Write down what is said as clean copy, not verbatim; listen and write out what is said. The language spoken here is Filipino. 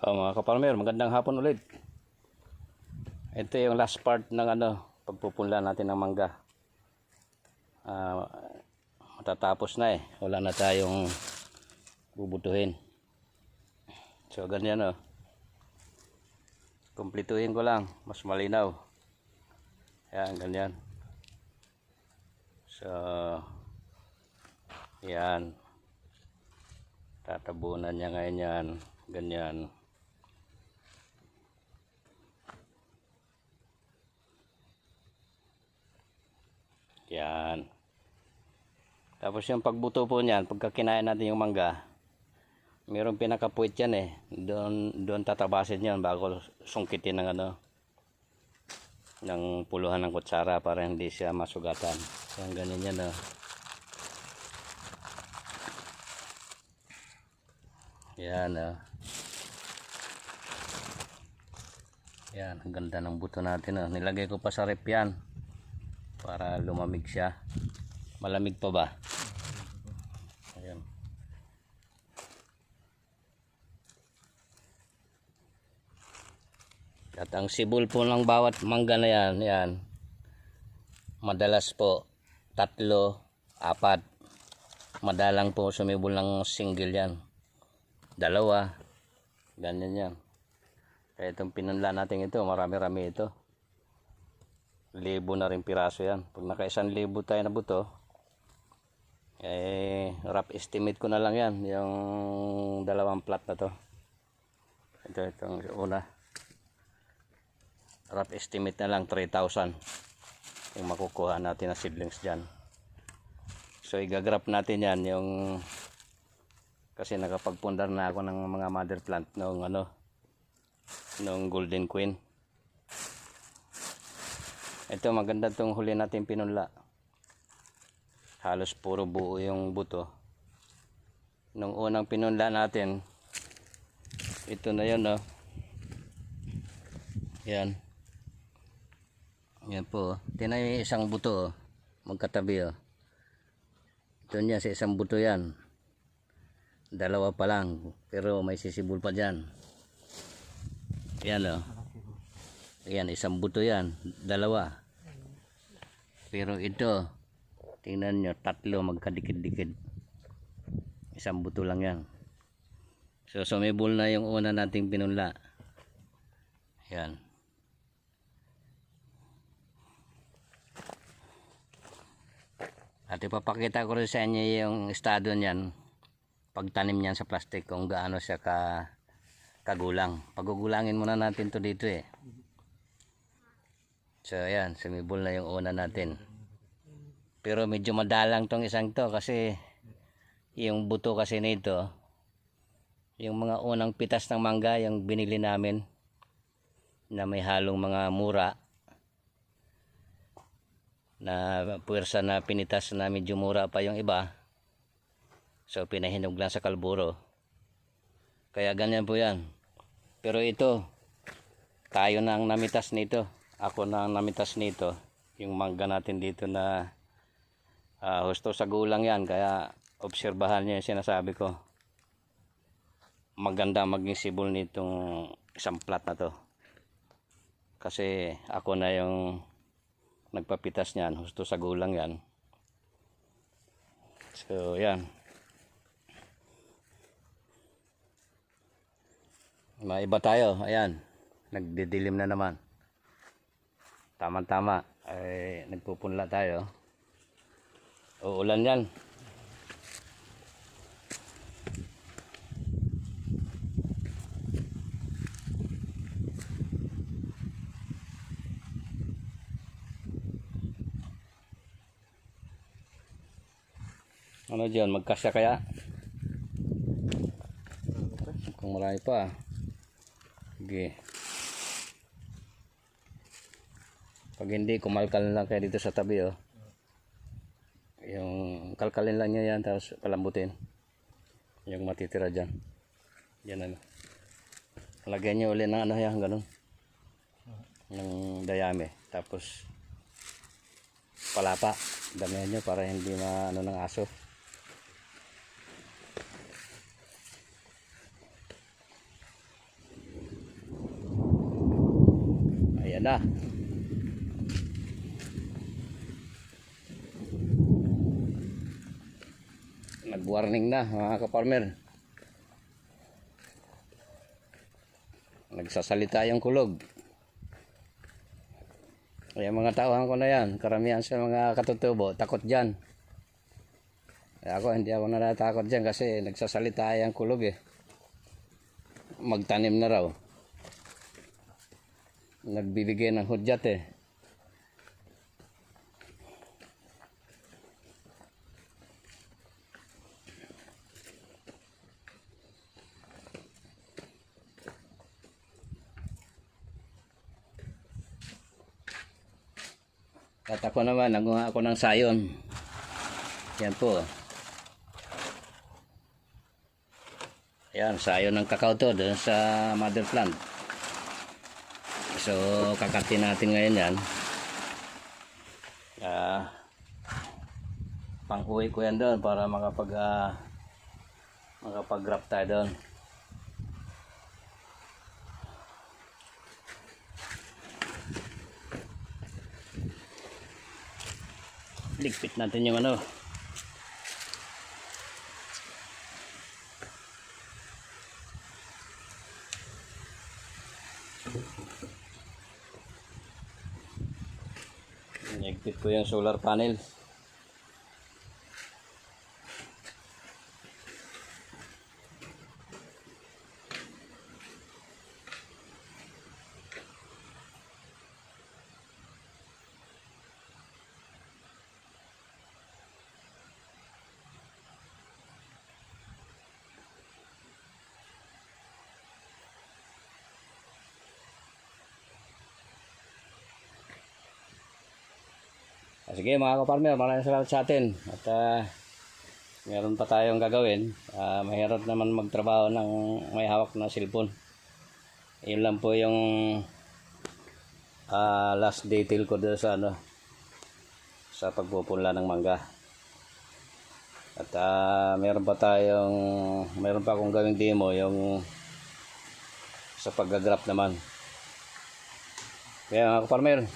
Mga kaparmer, magandang hapon ulit. Ito yung last part ng pagpupunla natin ng mangga. Matatapos na eh. Wala na tayong bubutuhin. So ganyan oh. Kumpletuhin ko lang, mas malinaw. Yan, ganyan. So yan. Tatabunan niya ngayon yan. Ganyan. Yan. Tapos yung pagbuto po niyan, pagka kinain natin yung mangga, mayroong pinakapuwit yan eh. Doon tatabasin yan bago sungkitin ng ng puluhan ng kutsara para hindi siya masugatan. Yan, ganyan yan oh. Yan oh. Yan, ang ganda ng buto natin oh. Nilagay ko pa sa rep yan para lumamig siya. Malamig pa ba? Ayan. At ang sibol po ng bawat mangga na yan, yan. Madalas po 3, 4. Madalang po sumibol ng single yan. 2. Ganyan yan. Kaya itong pinunla natin ito, marami-rami ito. 1,000 na rin piraso yan. Pag naka 1,000 tayo na buto, eh rough estimate ko na lang yan, yung 2 plat na to. Itong una. Rough estimate na lang 3,000 yung makukuha natin na seedlings dyan. So igagrap natin yan yung, kasi nakapagpundar na ako ng mga mother plant nung nung Golden Queen. Ito maganda tong huli natin pinunla. Halos puro buo yung buto. Nung unang pinunla natin, ito na yun oh. Yan. Yan po. Tingnan yung isang buto oh. Magkatabi oh. Ito niya sa isang buto yan. 2 pa lang. Pero may sisibol pa dyan. Yan oh. Yan, isang buto yan. 2. Pero ito, tingnan nyo, 3 magkadikit-dikit. Isang buto lang yan. So, sumibol na yung una nating pinunla. Yan. At ipapakita ko rin sa inyo yung estado niyan. Pagtanim niyan sa plastic, kung gaano siya kagulang. Pagugulangin muna natin to dito eh. So ayan, sumibol na yung una natin. Pero medyo madalang tong isang to kasi yung buto kasi nito, yung mga unang pitas ng mangga, yung binili namin na may halong mga mura, na puwersa na pinitas na medyo mura pa yung iba. So pinahinog lang sa kalburo. Kaya ganyan po yan. Pero ito, tayo na ang namitas nito. Ako na ang namitas nito. Yung mangga natin dito na husto sa gulang yan. Kaya obserbahan nyo yung sinasabi ko. Maganda maging sibol nitong isang plat na to. Kasi ako na yung nagpapitas niyan. Husto sa gulang yan. So yan. Maiba tayo. Ayan. Nagdidilim na naman. Tama-tama, ay nagpupunla tayo. Uulan yan. Ano dyan, magkasya kaya? Kung marami pa. Sige. Pag hindi, kumalkal lang kayo dito sa tabi oh. Yung kalkalin lang nyo yan, tapos palambutin yung matitira dyan. Yan lagyan nyo ulit ng yan, ganun, ng dayami. Tapos palapa, damihan nyo para hindi ng aso. na. Nag-warning na mga ka-farmer. Nagsasalita yung kulog. Kaya mga tauhan ko na yan, karamihan sa mga katutubo, takot dyan. Kaya ako, hindi ako natatakot dyan kasi nagsasalita yung kulog eh. Magtanim na raw. Nagbibigay ng hudyat eh. At ako naman, naguha ako ng sayon. Yan po. Yan, sayon ng kakao to doon sa mother plant. So, kakatin natin ngayon yan. Pang-uwi ko yan doon para makapag-grab tayo doon. Ligpit natin yung ano. Ligpit ko yung solar panel. Sige mga ka-farmer, maraming salamat sa atin. At meron pa tayong gagawin. Mahirap naman magtrabaho ng may hawak na cellphone. Yun lang po yung last detail ko doon sa sa pagpupunla ng mangga. At meron pa akong gawing demo yung sa pag-grap naman. Kaya mga ka-farmer,